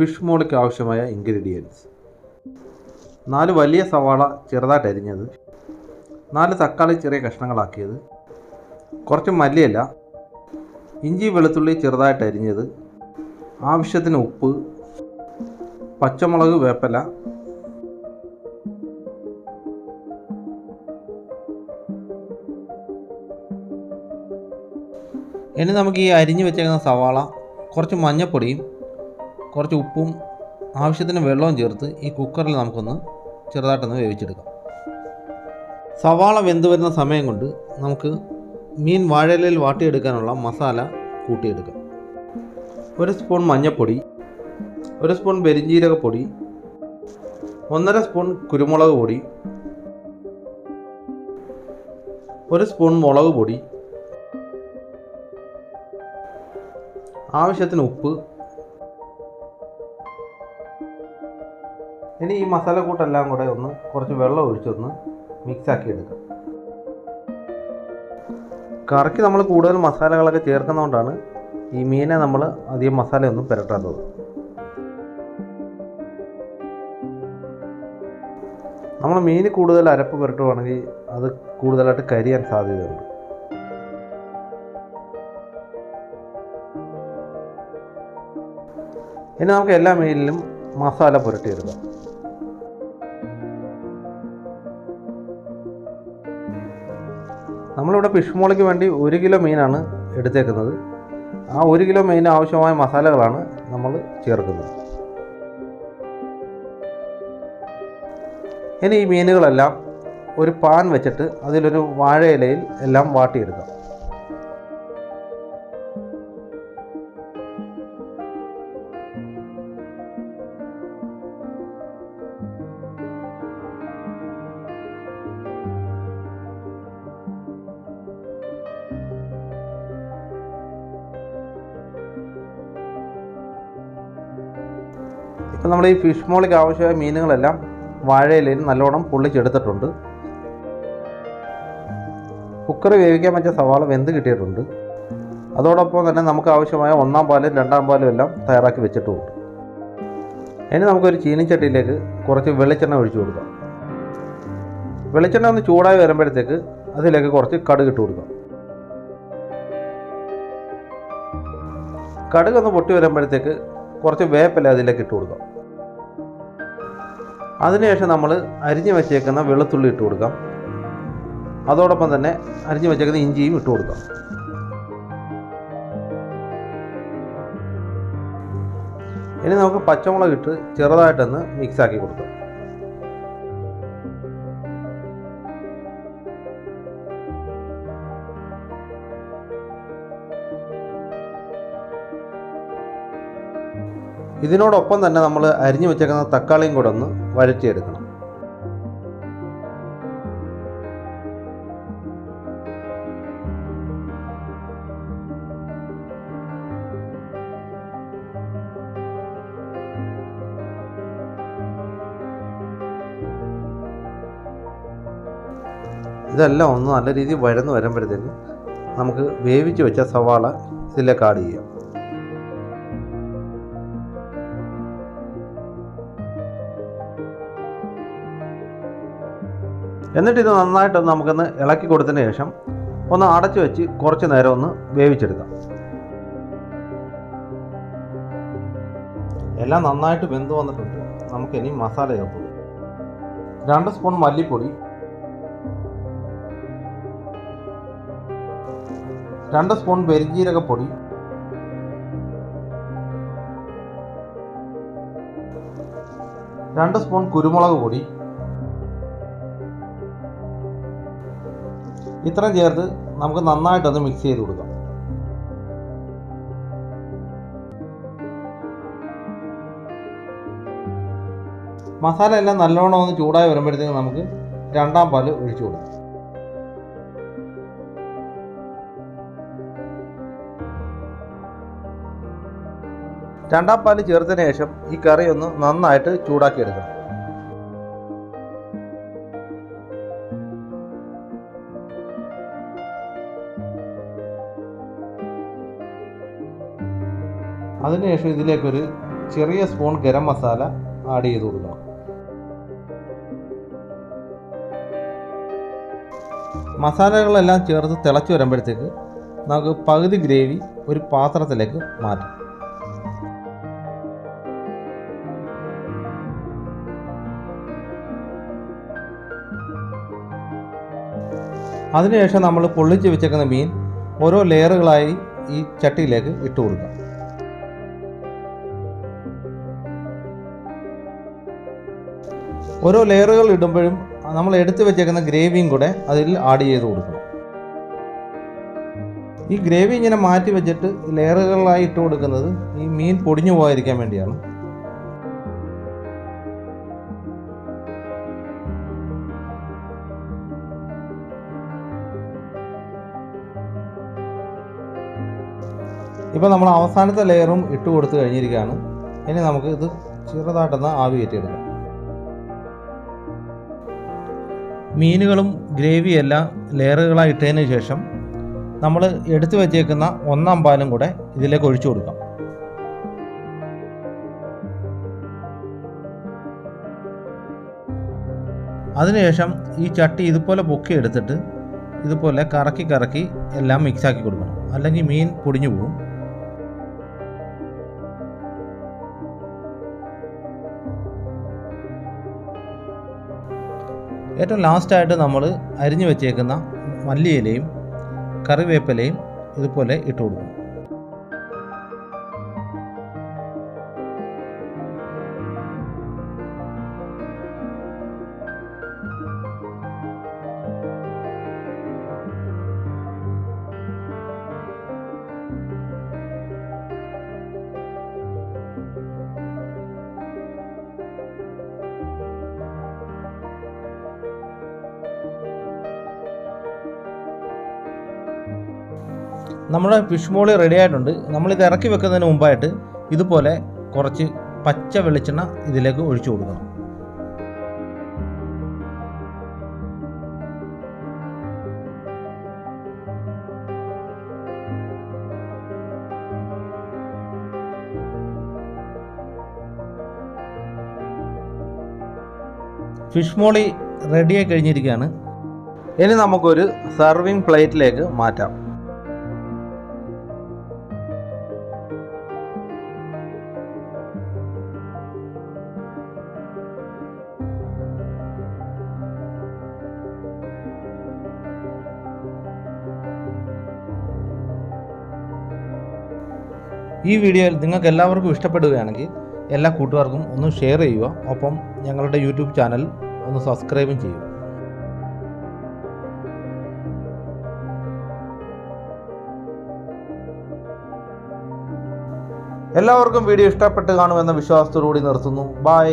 Fish മോളിക്ക് ആവശ്യമായ ingredients: 4 വലിയ സവാള ചെറുതായിട്ട് അരിഞ്ഞത്, 4 തക്കാളി ചെറിയ കഷ്ണങ്ങളാക്കിയത്, കുറച്ച് മല്ലിയില, ഇഞ്ചി വെളുത്തുള്ളി ചെറുതായിട്ട് അരിഞ്ഞത്, ആവശ്യത്തിന് ഉപ്പ്, പച്ചമുളക്, വേപ്പില. ഇനി നമുക്ക് ഈ അരിഞ്ഞു വെച്ചേക്കുന്ന സവാള കുറച്ച് മഞ്ഞൾപ്പൊടിയും കുറച്ച് ഉപ്പും ആവശ്യത്തിന് വെള്ളവും ചേർത്ത് ഈ കുക്കറിൽ നമുക്കൊന്ന് ചെറുതായിട്ടൊന്ന് വേവിച്ചെടുക്കാം. സവാള വെന്ത് വരുന്ന സമയം കൊണ്ട് നമുക്ക് മീൻ വാഴയിലയിൽ വാട്ടിയെടുക്കാനുള്ള മസാല കൂട്ടിയെടുക്കാം. 1 സ്പൂൺ മഞ്ഞൾപ്പൊടി, 1 സ്പൂൺ പെരിഞ്ജീരകപ്പൊടി, 1.5 സ്പൂൺ കുരുമുളക് പൊടി, 1 സ്പൂൺ മുളക് പൊടി, ആവശ്യത്തിന് ഉപ്പ്. ഇനി ഈ മസാലക്കൂട്ടെല്ലാം കൂടെ കുറച്ച് വെള്ളം ഒഴിച്ചൊന്ന് മിക്സാക്കി എടുക്കാം. കറിക്ക് നമ്മൾ കൂടുതൽ മസാലകളൊക്കെ ചേർക്കുന്നതുകൊണ്ടാണ് ഈ മീനെ നമ്മൾ അധികം മസാലയൊന്നും പുരട്ടാത്തത്. നമ്മൾ മീൻ കൂടുതൽ അരപ്പ് പുരട്ടുവാണെങ്കിൽ അത് കൂടുതലായിട്ട് കരിയാൻ സാധ്യതയുണ്ട്. ഇനി നമുക്ക് എല്ലാ മീനിലും മസാല പുരട്ടിയെടുക്കാം. നമ്മളിവിടെ ഫിഷ് മോളിക്ക് വേണ്ടി 1 കിലോ മീനാണ് എടുത്തേക്കുന്നത്. ആ 1 കിലോ മീനിന് ആവശ്യമായ മസാലകളാണ് നമ്മൾ ചേർക്കുന്നത്. ഇനി ഈ മീനുകളെല്ലാം ഒരു പാൻ വെച്ചിട്ട് അതിലൊരു വാഴയിലയിൽ എല്ലാം വാട്ടിയെടുക്കാം. ഇപ്പം നമ്മൾ ഈ ഫിഷ് മോളിക്ക് ആവശ്യമായ മീനുകളെല്ലാം വാഴയിലയിൽ നല്ലോണം പൊള്ളിച്ചെടുത്തിട്ടുണ്ട്. കുക്കർ വേവിക്കാൻ വെച്ച സവാള വെന്ത് കിട്ടിയിട്ടുണ്ട്. അതോടൊപ്പം തന്നെ നമുക്ക് ആവശ്യമായ 1-ാം പാലും 2-ാം പാലും എല്ലാം തയ്യാറാക്കി വെച്ചിട്ടുമുണ്ട്. ഇനി നമുക്കൊരു ചീനിച്ചട്ടിയിലേക്ക് കുറച്ച് വെളിച്ചെണ്ണ ഒഴിച്ചു കൊടുക്കാം. വെളിച്ചെണ്ണ ഒന്ന് ചൂടായി വരുമ്പോഴത്തേക്ക് അതിലേക്ക് കുറച്ച് കടുക് ഇട്ട് കൊടുക്കാം. കടുക് ഒന്ന് പൊട്ടി വരുമ്പോഴത്തേക്ക് കുറച്ച് വേപ്പില അതിലേക്ക് ഇട്ട് കൊടുക്കാം. അതിനുശേഷം നമ്മൾ അരിഞ്ഞു വെച്ചേക്കുന്ന വെളുത്തുള്ളി ഇട്ട് കൊടുക്കാം. അതോടൊപ്പം തന്നെ അരിഞ്ഞു വെച്ചേക്കുന്ന ഇഞ്ചിയും ഇട്ട് കൊടുക്കാം. ഇനി നമുക്ക് പച്ചമുളക് ഇട്ട് ചെറുതായിട്ടൊന്ന് മിക്സാക്കി കൊടുക്കാം. ഇതിനോടൊപ്പം തന്നെ നമ്മൾ അരിഞ്ഞു വെച്ചേക്കുന്ന തക്കാളിയും കൂടെ ഒന്ന് വഴറ്റിയെടുക്കണം. ഇതെല്ലാം ഒന്ന് നല്ല രീതിയിൽ വഴന്ന് വരുമ്പോഴത്തേക്ക് നമുക്ക് വേവിച്ച് വെച്ച സവാള ഇതിലേക്ക് ആഡ് ചെയ്യാം. എന്നിട്ട് ഇത് നന്നായിട്ടൊന്ന് നമുക്കൊന്ന് ഇളക്കി കൊടുത്തതിന് ശേഷം ഒന്ന് അടച്ചു വെച്ച് കുറച്ച് നേരം ഒന്ന് വേവിച്ചെടുക്കാം. എല്ലാം നന്നായിട്ട് വെന്ത് വന്നിട്ടുണ്ട്. നമുക്കിനി മസാല ചേർത്ത് 2 സ്പൂൺ മല്ലിപ്പൊടി, 2 സ്പൂൺ പെരിഞ്ജീരകപ്പൊടി, 2 സ്പൂൺ കുരുമുളക് പൊടി, ഇത്രയും ചേർത്ത് നമുക്ക് നന്നായിട്ടൊന്ന് മിക്സ് ചെയ്ത് കൊടുക്കാം. മസാല എല്ലാം നല്ലോണം ഒന്ന് ചൂടായി വരുമ്പോഴത്തേക്ക് നമുക്ക് 2-ാം പാല് ഒഴിച്ചു കൊടുക്കാം. രണ്ടാം പാല് ചേർത്തതിന് ശേഷം ഈ കറി ഒന്ന് നന്നായിട്ട് ചൂടാക്കി എടുക്കണം. അതിനുശേഷം ഇതിലേക്കൊരു ചെറിയ സ്പൂൺ ഗരം മസാല ആഡ് ചെയ്ത് കൊടുക്കണം. മസാലകളെല്ലാം ചേർത്ത് തിളച്ച് വരുമ്പോഴത്തേക്ക് നമുക്ക് പകുതി ഗ്രേവി ഒരു പാത്രത്തിലേക്ക് മാറ്റാം. അതിനുശേഷം നമ്മൾ പൊള്ളിച്ച് വെച്ചേക്കുന്ന മീൻ ഓരോ ലെയറുകളായി ഈ ചട്ടിയിലേക്ക് ഇട്ട് കൊടുക്കാം. ഓരോ ലെയറുകൾ ഇടുമ്പോഴും നമ്മൾ എടുത്തു വെച്ചേക്കുന്ന ഗ്രേവിയും കൂടെ അതിൽ ആഡ് ചെയ്ത് കൊടുക്കണം. ഈ ഗ്രേവി ഇങ്ങനെ മാറ്റി വെച്ചിട്ട് ലെയറുകളായി ഇട്ട് കൊടുക്കുന്നത് ഈ മീൻ പൊടിഞ്ഞു പോകാതിരിക്കാൻ വേണ്ടിയാണ്. ഇപ്പോൾ നമ്മൾ അവസാനത്തെ ലെയറും ഇട്ട് കൊടുത്തു കഴിഞ്ഞിരിക്കുകയാണ്. ഇനി നമുക്ക് ഇത് ചെറുതായിട്ടൊന്ന് ആവി കയറ്റിയെടുക്കാം. മീനുകളും ഗ്രേവിയെല്ലാം ലെയറുകളായി ഇട്ടതിന് ശേഷം നമ്മൾ എടുത്തു വച്ചേക്കുന്ന ഒന്നാം പാലും കൂടെ ഇതിലേക്ക് ഒഴിച്ചു കൊടുക്കാം. അതിനുശേഷം ഈ ചട്ടി ഇതുപോലെ പൊക്കി എടുത്തിട്ട് ഇതുപോലെ കറക്കി കറക്കി എല്ലാം മിക്സാക്കി കൊടുക്കണം, അല്ലെങ്കിൽ മീൻ പൊടിഞ്ഞു പോകും. ഏറ്റവും ലാസ്റ്റായിട്ട് നമ്മൾ അരിഞ്ഞു വെച്ചേക്കുന്ന മല്ലിയിലയും കറിവേപ്പിലയും ഇതുപോലെ ഇട്ട് കൊടുക്കും. നമ്മുടെ ഫിഷ് മോളി റെഡി ആയിട്ടുണ്ട്. നമ്മളിത് ഇറക്കി വെക്കുന്നതിന് മുമ്പായിട്ട് ഇതുപോലെ കുറച്ച് പച്ച വെളിച്ചെണ്ണ ഇതിലേക്ക് ഒഴിച്ചു കൊടുക്കണം. ഫിഷ് മോളി റെഡിയായി കഴിഞ്ഞിരിക്കുകയാണ്. ഇനി നമുക്കൊരു സർവിങ് പ്ലേറ്റിലേക്ക് മാറ്റാം. ഈ വീഡിയോയിൽ നിങ്ങൾക്ക് എല്ലാവർക്കും ഇഷ്ടപ്പെടുകയാണെങ്കിൽ എല്ലാ കൂട്ടുകാർക്കും ഒന്ന് ഷെയർ ചെയ്യുക. ഒപ്പം ഞങ്ങളുടെ യൂട്യൂബ് ചാനൽ ഒന്ന് സബ്സ്ക്രൈബും ചെയ്യുക. എല്ലാവർക്കും വീഡിയോ ഇഷ്ടപ്പെട്ട് കാണുമെന്ന വിശ്വാസത്തോടുകൂടി നിർത്തുന്നു. ബൈ.